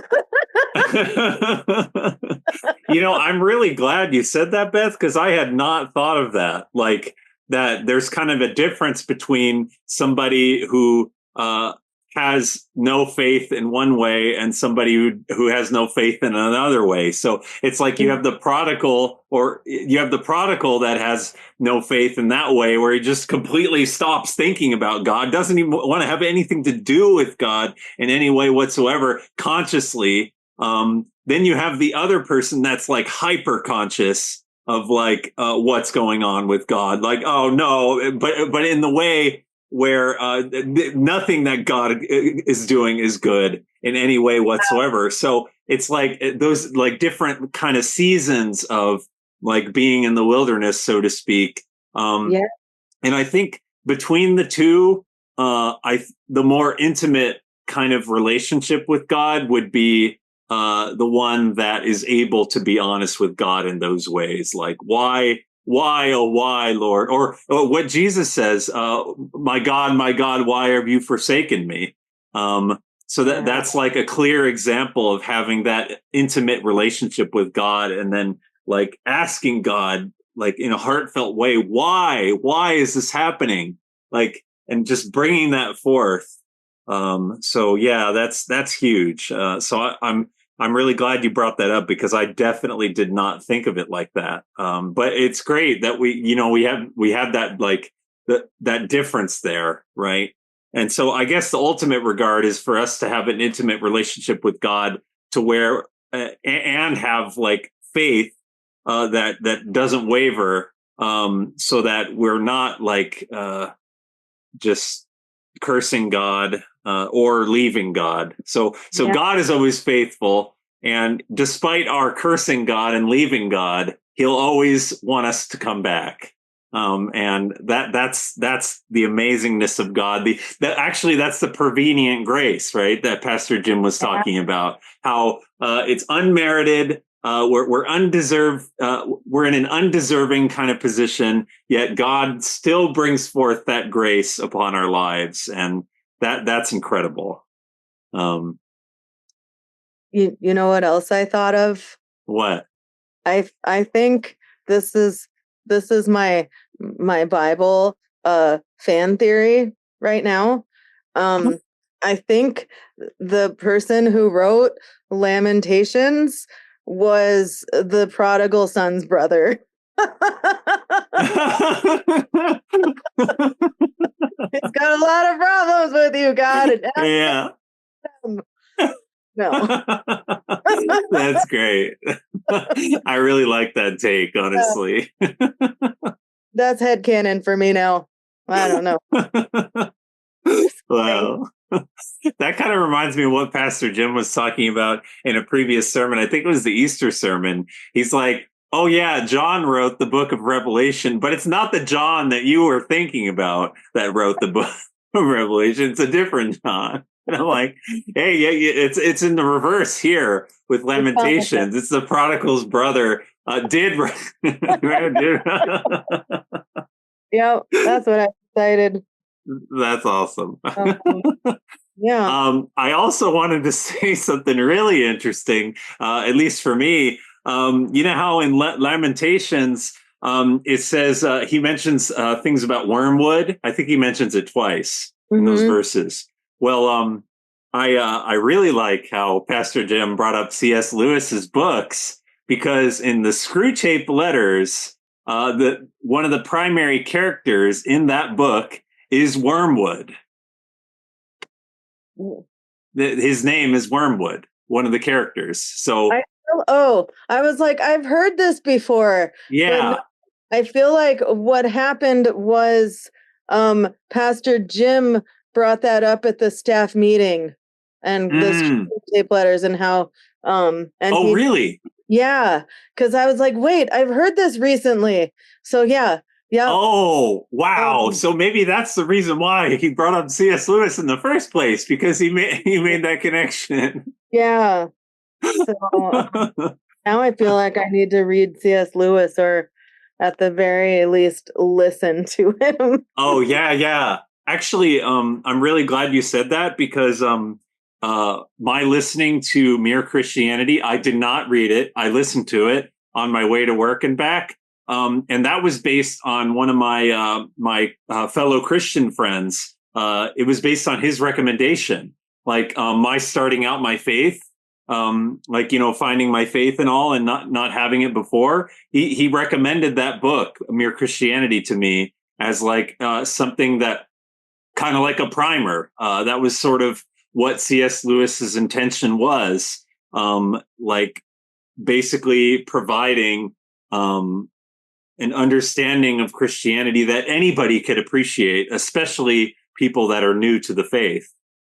I'm really glad you said that, Beth, because I had not thought of that. Like that there's kind of a difference between somebody who has no faith in one way and somebody who has no faith in another way. So it's like you have the prodigal, or you have the prodigal that has no faith in that way, where he just completely stops thinking about God, doesn't even want to have anything to do with God in any way whatsoever consciously. Then you have the other person that's like hyper conscious of like what's going on with God. Like, oh no, but in the way where nothing that God is doing is good in any way whatsoever. So it's like those like different kind of seasons of like being in the wilderness, so to speak. And I think between the two, the more intimate kind of relationship with God would be the one that is able to be honest with God in those ways. Like, why, oh, why, Lord? Or what Jesus says, my God, why have you forsaken me? So that's like a clear example of having that intimate relationship with God, and then like asking God, like in a heartfelt way, why is this happening? Like, and just bringing that forth. So yeah, that's huge. So I'm really glad you brought that up, because I definitely did not think of it like that. But it's great that we have that like that difference there, right? And so I guess the ultimate regard is for us to have an intimate relationship with God, to where and have like faith that doesn't waver, so that we're not like just cursing God or leaving God. So God is always faithful, and despite our cursing God and leaving God, he'll always want us to come back. And that's the amazingness of God. That's the prevenient grace, right? That Pastor Jim was talking about. How it's unmerited. We're undeserved. We're in an undeserving kind of position, yet God still brings forth that grace upon our lives, and that's incredible. You know what else I thought of? What? I think this is my Bible fan theory right now. I think the person who wrote Lamentations was the prodigal son's brother. He's got a lot of problems with you, God. Yeah. No. That's great. I really like that take, honestly. That's headcanon for me now. I don't know. Wow. That kind of reminds me of what Pastor Jim was talking about in a previous sermon. I think it was the Easter sermon. He's like, oh, yeah, John wrote the book of Revelation, but it's not the John that you were thinking about that wrote the book of Revelation. It's a different John. And I'm like, hey, yeah, it's in the reverse here with Lamentations. It's the prodigal's brother did. Yeah, that's what I decided. That's awesome. Yeah. I also wanted to say something really interesting, at least for me. You know how in Lamentations, it says he mentions things about wormwood. I think he mentions it twice in those verses. Well, I really like how Pastor Jim brought up C.S. Lewis's books, because in the Screwtape Letters, one of the primary characters in that book is Wormwood. His name is Wormwood, one of the characters. So I was like, I've heard this before. Yeah. I feel like what happened was Pastor Jim brought that up at the staff meeting and the tape letters and how really? Yeah, because I was like, wait, I've heard this recently. So yeah. Oh, wow. So maybe that's the reason why he brought up C.S. Lewis in the first place, because he made that connection. Yeah. So now I feel like I need to read C.S. Lewis, or at the very least listen to him. Oh, yeah. Actually, I'm really glad you said that, because my listening to Mere Christianity, I did not read it. I listened to it on my way to work and back. And that was based on one of my fellow Christian friends. It was based on his recommendation, like my starting out my faith, finding my faith and all, and not having it before. He recommended that book, Mere Christianity, to me as like something that kind of like a primer. That was sort of what C.S. Lewis's intention was, like basically providing an understanding of Christianity that anybody could appreciate, especially people that are new to the faith.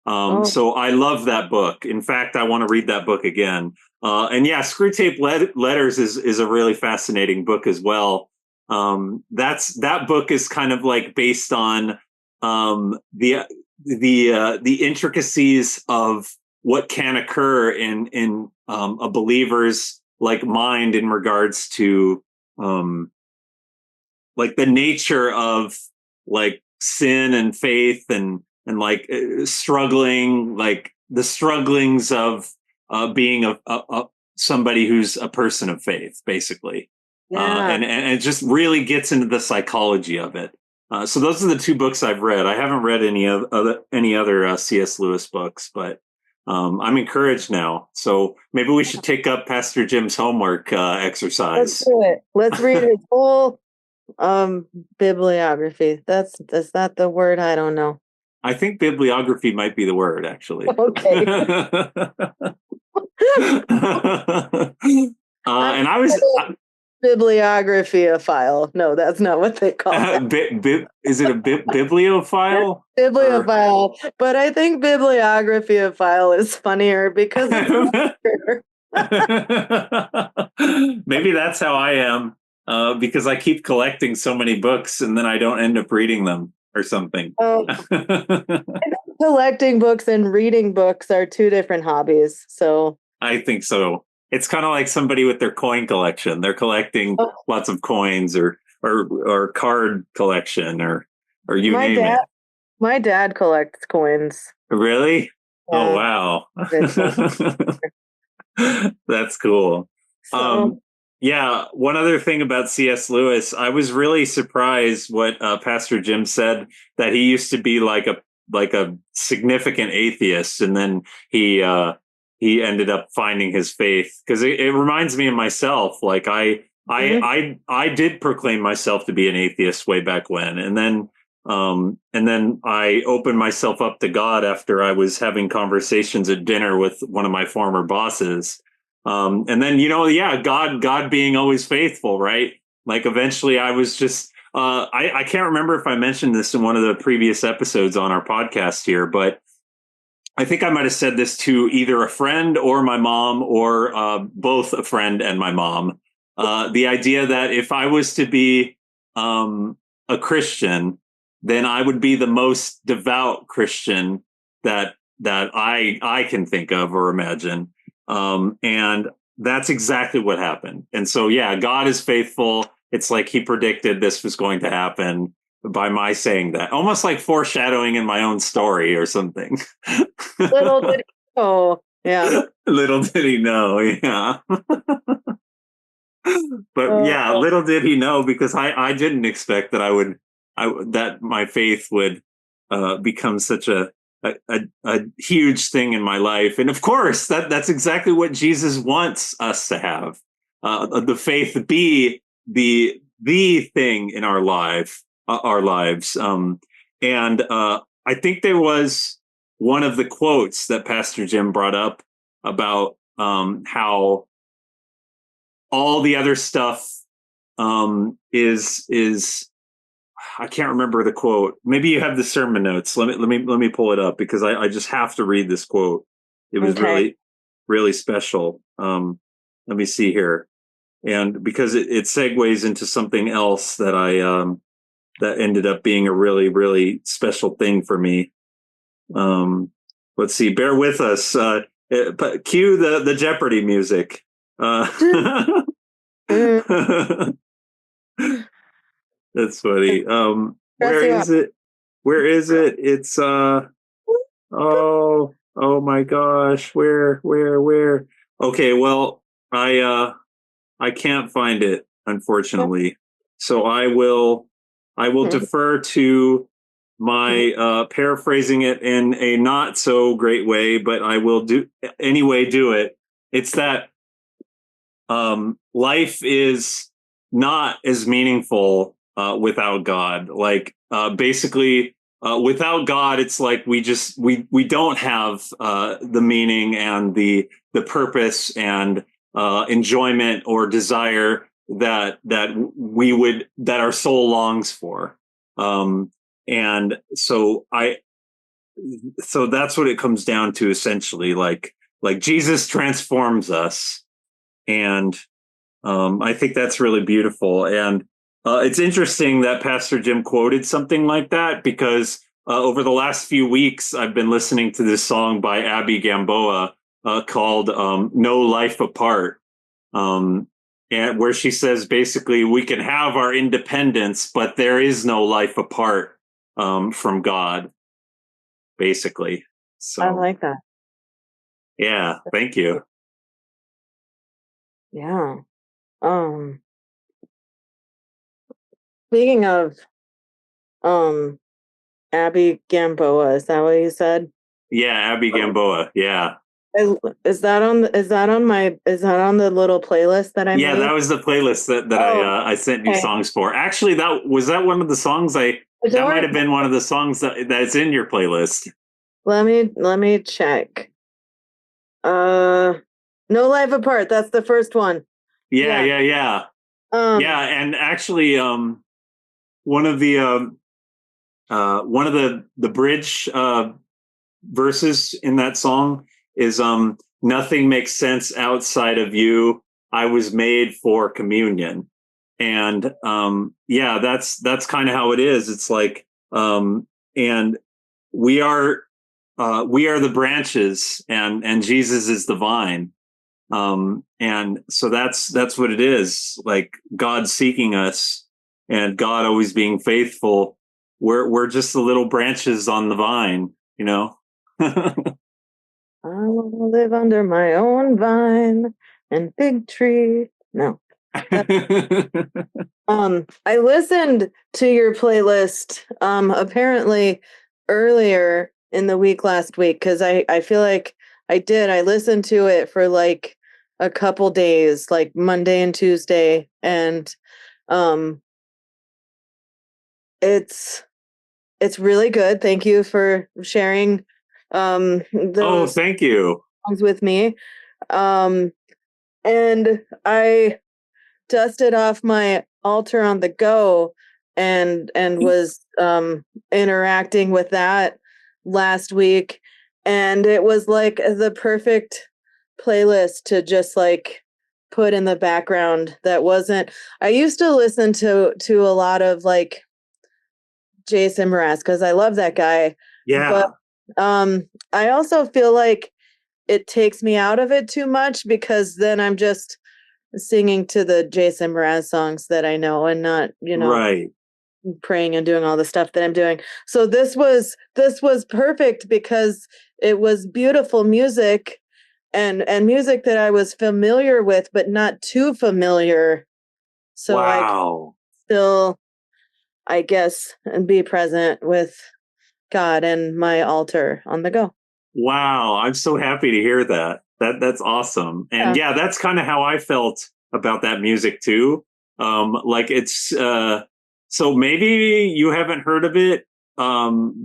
So I love that book. In fact, I want to read that book again. And yeah, Screwtape Letters is a really fascinating book as well. That book is kind of like based on the intricacies of what can occur in a believer's like mind in regards to like the nature of like sin and faith and like struggling, like the strugglings of being a somebody who's a person of faith, basically. And it just really gets into the psychology of it. So those are the two books I've read. I haven't read any other C.S. Lewis books, but I'm encouraged now. So maybe we should take up Pastor Jim's homework exercise. Let's do it. Let's read his whole bibliography. That's that the word? I don't know. I think bibliography might be the word, actually. Okay. And I was bibliography-ophile. No, that's not what they call it. Is it a bibliophile? Bibliophile. But I think bibliography-ophile is funnier because it's maybe that's how I am. because I keep collecting so many books and then I don't end up reading them or something. Oh, collecting books and reading books are two different hobbies. So I think so. It's kind of like somebody with their coin collection. They're collecting lots of coins or card collection or you my name dad, it. my dad collects coins. Really? Oh, Yeah, wow. that's That's cool. so Yeah, one other thing about C.S. Lewis, I was really surprised what Pastor Jim said, that he used to be like a significant atheist, and then he ended up finding his faith, because it reminds me of myself. Like I did proclaim myself to be an atheist way back when, and then I opened myself up to God after I was having conversations at dinner with one of my former bosses. And then, yeah, God being always faithful, right? Like eventually I was just, I can't remember if I mentioned this in one of the previous episodes on our podcast here, but I think I might have said this to either a friend or my mom, or both a friend and my mom. The idea that if I was to be a Christian, then I would be the most devout Christian that I can think of or imagine. And that's exactly what happened. And so, yeah, God is faithful. It's like he predicted this was going to happen by my saying that, almost like foreshadowing in my own story or something. little did he know. Yeah. Little did he know. Yeah. But yeah, Oh, little did he know, because I didn't expect that that my faith would become such a huge thing in my life. And of course, that's exactly what Jesus wants us to have. The faith be the thing in our lives. And I think there was one of the quotes that Pastor Jim brought up about how all the other stuff is I can't remember the quote. Maybe you have the sermon notes. Let me pull it up, because I just have to read this quote. It was okay. really, really special. Let me see here. And because it segues into something else that that ended up being a really, really special thing for me. Let's see. Bear with us. Cue the Jeopardy music. That's funny. Where is it? Where is it? It's oh my gosh. Where? Okay, well, I can't find it, unfortunately. So I will defer to my paraphrasing it in a not so great way, but I will do it. It's that life is not as meaningful without God. Like basically, without God, it's like we don't have the meaning and the purpose and enjoyment or desire that our soul longs for. And so that's what it comes down to, essentially. Like Jesus transforms us, and I think that's really beautiful. And it's interesting that Pastor Jim quoted something like that, because over the last few weeks, I've been listening to this song by Abby Gamboa called No Life Apart, and where she says basically we can have our independence, but there is no life apart from God, basically. So I like that. yeah, thank you. Yeah. Speaking of Abby Gamboa, is that what you said? Yeah, Abby Gamboa. Yeah. Is that on the little playlist that I Yeah, made? that was the playlist that I sent you okay. songs for. Actually, that one of the songs that might have been one of the songs that's in your playlist. Let me check. No Life Apart. That's the first one. Yeah. Yeah, And actually, one of the bridge verses in that song is nothing makes sense outside of you. I was made for communion. And yeah, that's kind of how it is. It's like, and we are the branches, and Jesus is the vine. And so that's what it is, like God seeking us and God always being faithful. We're just the little branches on the vine, you know. I want to live under my own vine and fig tree. No. I listened to your playlist apparently earlier in the week last week, because I feel like I listened to it for like a couple days, like Monday and Tuesday, and um it's really good. Thank you for sharing Oh, those thank you. songs with me. Um and I dusted off my altar on the go and was interacting with that last week, and it was like the perfect playlist to just like put in the background. That wasn't I used to listen to a lot of like Jason Mraz because I love that guy, Yeah. but I also feel like it takes me out of it too much, because then I'm just singing to the Jason Mraz songs that I know, and not, Right. praying and doing all the stuff that I'm doing. So this was perfect, because it was beautiful music, and music that I was familiar with, but not too familiar. So I could Wow. still, I guess, and be present with God and my altar on the go. Wow, I'm so happy to hear that. That's awesome. And Yeah. yeah, that's kind of how I felt about that music too. Like it's so maybe you haven't heard of it,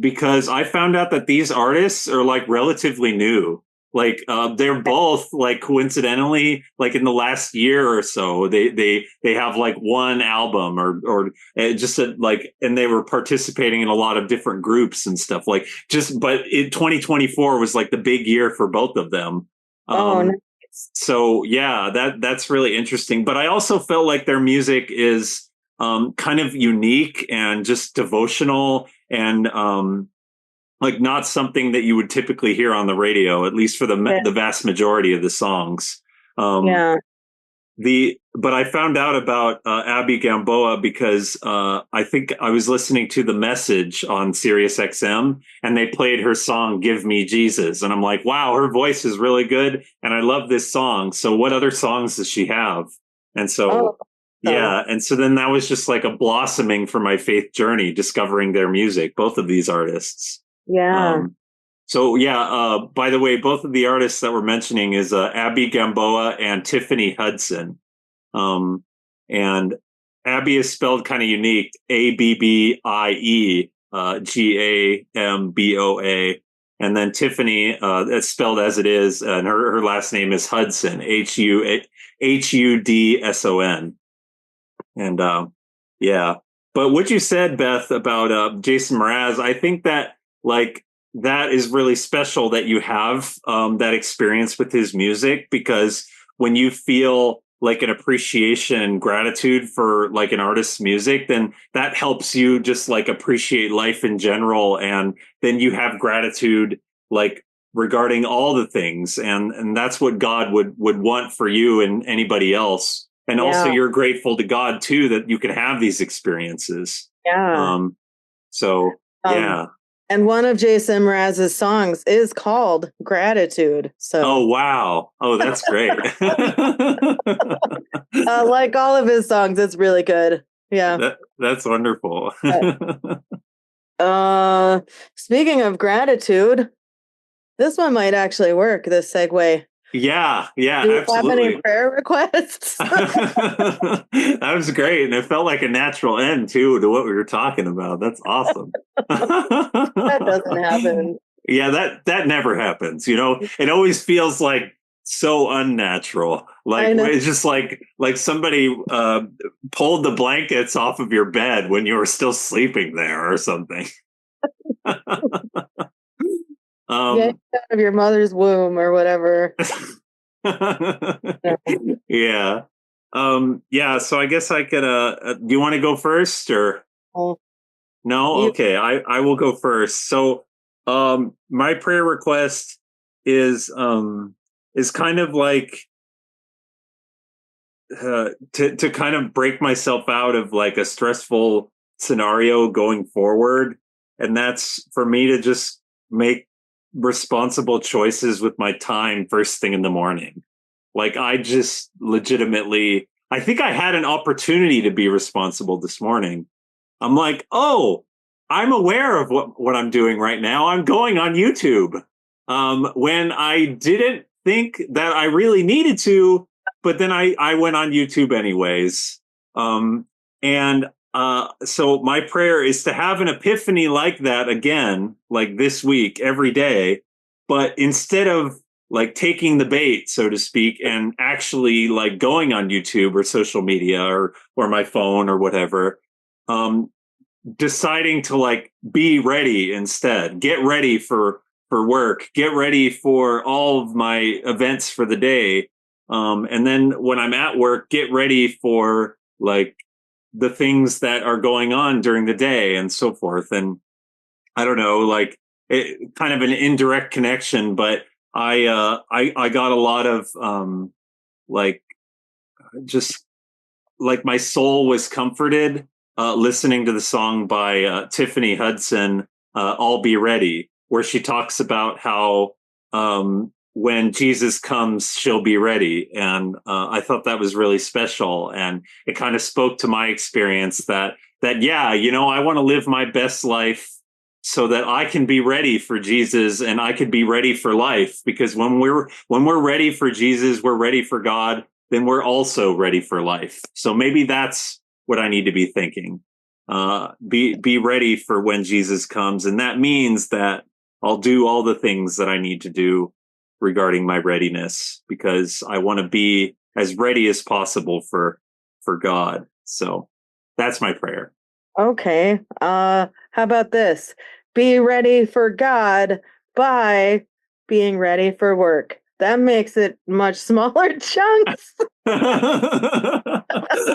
because I found out that these artists are like relatively new. Like they're both like coincidentally like in the last year or so they have like one album, or just like, and they were participating in a lot of different groups and stuff, like just, but 2024 was like the big year for both of them. Oh, um nice. so yeah, that's really interesting, but I also felt like their music is kind of unique and just devotional, and like not something that you would typically hear on the radio, at least for Yeah. the vast majority of the songs. Um, Yeah. but I found out about Abby Gamboa because I think I was listening to The Message on Sirius XM, and they played her song "Give Me Jesus," and I'm like, wow, her voice is really good, and I love this song. So what other songs does she have? And Oh, so awesome. yeah, and so then that was just like a blossoming for my faith journey, discovering their music, both of these artists. Yeah. Um, so yeah, by the way, both of the artists that we're mentioning is Abby Gamboa and Tiffany Hudson. Um, and Abby is spelled kind of unique, Abbie, Gamboa. And then Tiffany, it's spelled as it is, and her last name is Hudson, Hudson. And yeah, but what you said, Beth, about Jason Mraz, I think that like that is really special that you have that experience with his music, because when you feel like an appreciation and gratitude for like an artist's music, then that helps you just like appreciate life in general, and then you have gratitude like regarding all the things, and that's what God would want for you and anybody else. And also Yeah. you're grateful to God too that you can have these experiences. Yeah. um so Um, yeah. and one of Jason Mraz's songs is called Gratitude. Oh So, wow, oh that's great. like all of his songs, it's really good. Yeah. That's wonderful. Uh, uh, Speaking of gratitude, this one might actually work, this segue. Yeah, yeah, Do you have any absolutely. prayer requests? That was great, and it felt like a natural end too to what we were talking about. That's awesome. That doesn't happen. Yeah, that never happens. You know, it always feels like so unnatural. Like I know. it's just like somebody pulled the blankets off of your bed when you were still sleeping there or something. Yeah, um, out of your mother's womb or whatever. Yeah. yeah. Yeah, so I guess I could do you want to go first or Oh, no? you Okay, I will go first. So my prayer request is kind of like to kind of break myself out of like a stressful scenario going forward, and that's for me to just make responsible choices with my time first thing in the morning. Like I just legitimately, I think I had an opportunity to be responsible this morning. I'm like, oh, I'm aware of what I'm doing right now. I'm going on YouTube. When I didn't think that I really needed to, but then I went on YouTube anyways. And so my prayer is to have an epiphany like that again, like this week, every day. But instead of like taking the bait, so to speak, and actually like going on YouTube or social media or my phone or whatever, um, deciding to like be ready instead, get ready for work, get ready for all of my events for the day, and then when I'm at work, get ready for like the things that are going on during the day and so forth. And I don't know, like kind of an indirect connection, but I got a lot of like just like my soul was comforted listening to the song by Tiffany Hudson, "I'll Be Ready," where she talks about how when Jesus comes, she'll be ready, and I thought that was really special, and it kind of spoke to my experience that yeah, you know, I want to live my best life so that I can be ready for Jesus and I could be ready for life, because when we're ready for Jesus, we're ready for God, then we're also ready for life. So maybe that's what I need to be thinking. Be ready for when Jesus comes, and that means that I'll do all the things that I need to do regarding my readiness, because I want to be as ready as possible for God. So that's my prayer. okay? How about this? Be ready for God by being ready for work. That makes it much smaller chunks.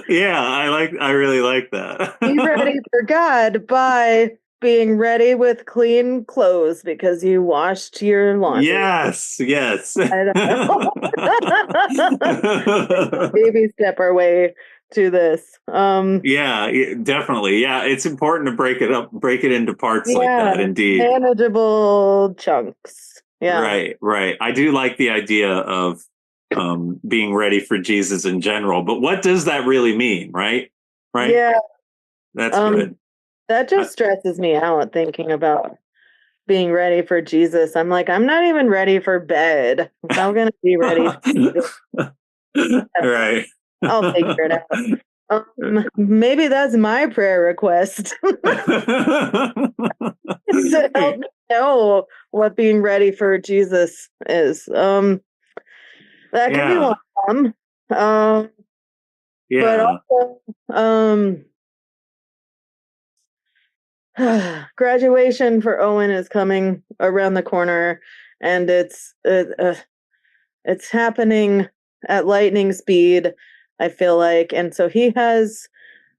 Yeah, I really like Be ready that. for God by being ready with clean clothes because you washed your laundry. Yes, yes. I don't know. Baby step our way to this. Yeah, definitely. Yeah, it's important to break it up, break it into parts like Yeah, that. Indeed. manageable chunks. Yeah. Right, right. I do like the idea of being ready for Jesus in general, but what does that really mean, right? Right? Yeah. That's Um, good. that I- just stresses me out thinking about being ready for Jesus. I'm like, I'm not even ready for bed. How gonna be ready for Jesus? Right. I'll figure it out. Maybe that's my prayer request to help me know what being ready for Jesus is. That could be one Yeah, of them. But yeah, also, graduation for Owen is coming around the corner, and it's happening at lightning speed, I feel like, and so he has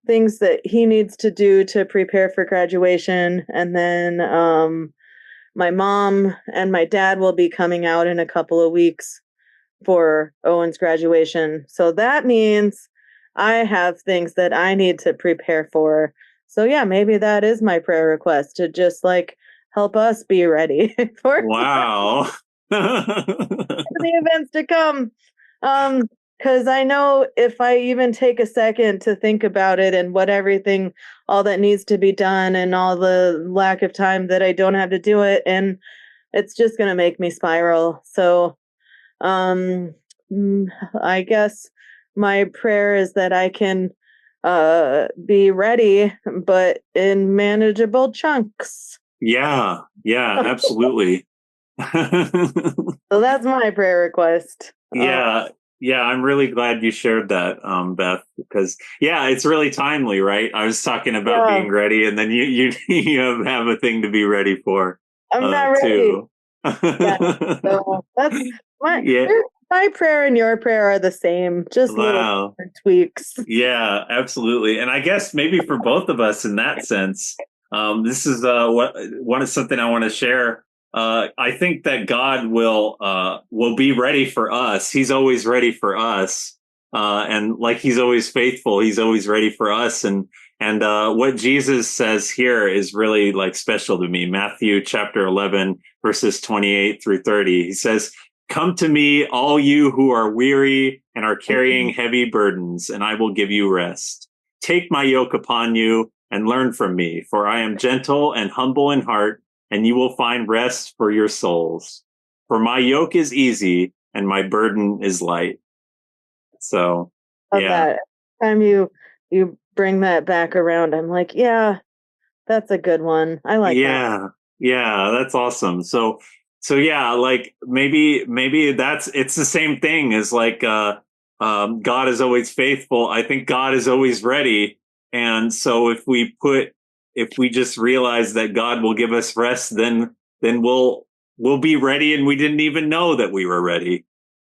things that he needs to do to prepare for graduation, and then my mom and my dad will be coming out in a couple of weeks for Owen's graduation. So that means I have things that I need to prepare for. So yeah, maybe that is my prayer request, to just like help us be ready for wow. the events to come. Because I know if I even take a second to think about it and what everything, all that needs to be done, and all the lack of time that I don't have to do it, and it's just going to make me spiral. So, um, mm, I guess my prayer is that I can be ready, but in manageable chunks. Yeah, yeah, absolutely. So that's my prayer request. Yeah, yeah, I'm really glad you shared that, Beth, because yeah, it's really timely, right? I was talking about Yeah, being ready, and then you you have a thing to be ready for, I'm not ready. too. Yeah, so that's my Yeah, My prayer and your prayer are the same, just little Wow. different tweaks. Yeah, absolutely. And I guess maybe for both of us in that sense, this is something I want to share. I think that God will be ready for us. He's always ready for us, and like He's always faithful. He's always ready for us. And what Jesus says here is really like special to me. Matthew chapter 11, verses 28 through 30. He says, "Come to me, all you who are weary and are carrying heavy burdens, and I will give you rest. Take my yoke upon you and learn from me, for I am gentle and humble in heart, and you will find rest for your souls. For my yoke is easy and my burden is light." So, Of yeah. that time you bring that back around, I'm like, yeah, that's a good one. I like that. Yeah, that's awesome. So yeah, like maybe it's the same thing as like God is always faithful. I think God is always ready. And so if we just realize that God will give us rest, then we'll be ready, and we didn't even know that we were ready.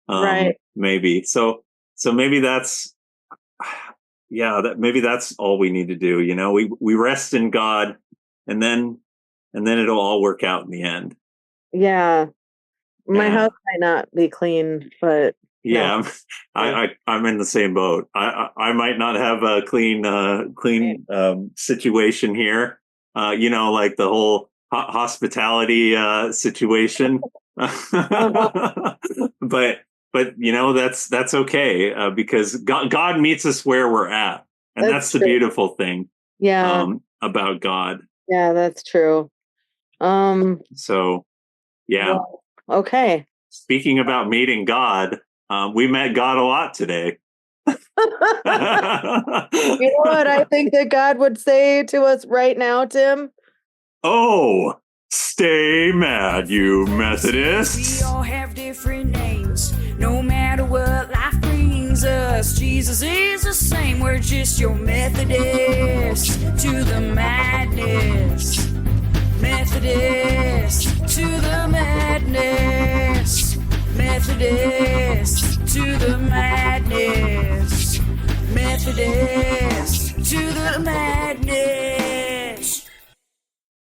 Right. Maybe. So maybe that's maybe that's all we need to do. We rest in God, and then it'll all work out in the end. Yeah. My Yeah. house might not be clean, but Yeah, no. I'm in the same boat. I might not have a clean situation here. Like the whole hospitality situation. but that's okay, because God meets us where we're at, and that's the true. beautiful thing Yeah. about God. Yeah, that's true. So yeah. Well, okay. Speaking about meeting God, we met God a lot today. You know what I think that God would say to us right now, Tim? Oh, stay mad, you Methodists. We all have different names, no matter what life brings us. Jesus is the same, we're just your Methodist to the madness. Methodist to the madness. Methodist to the madness. Methodist to the madness.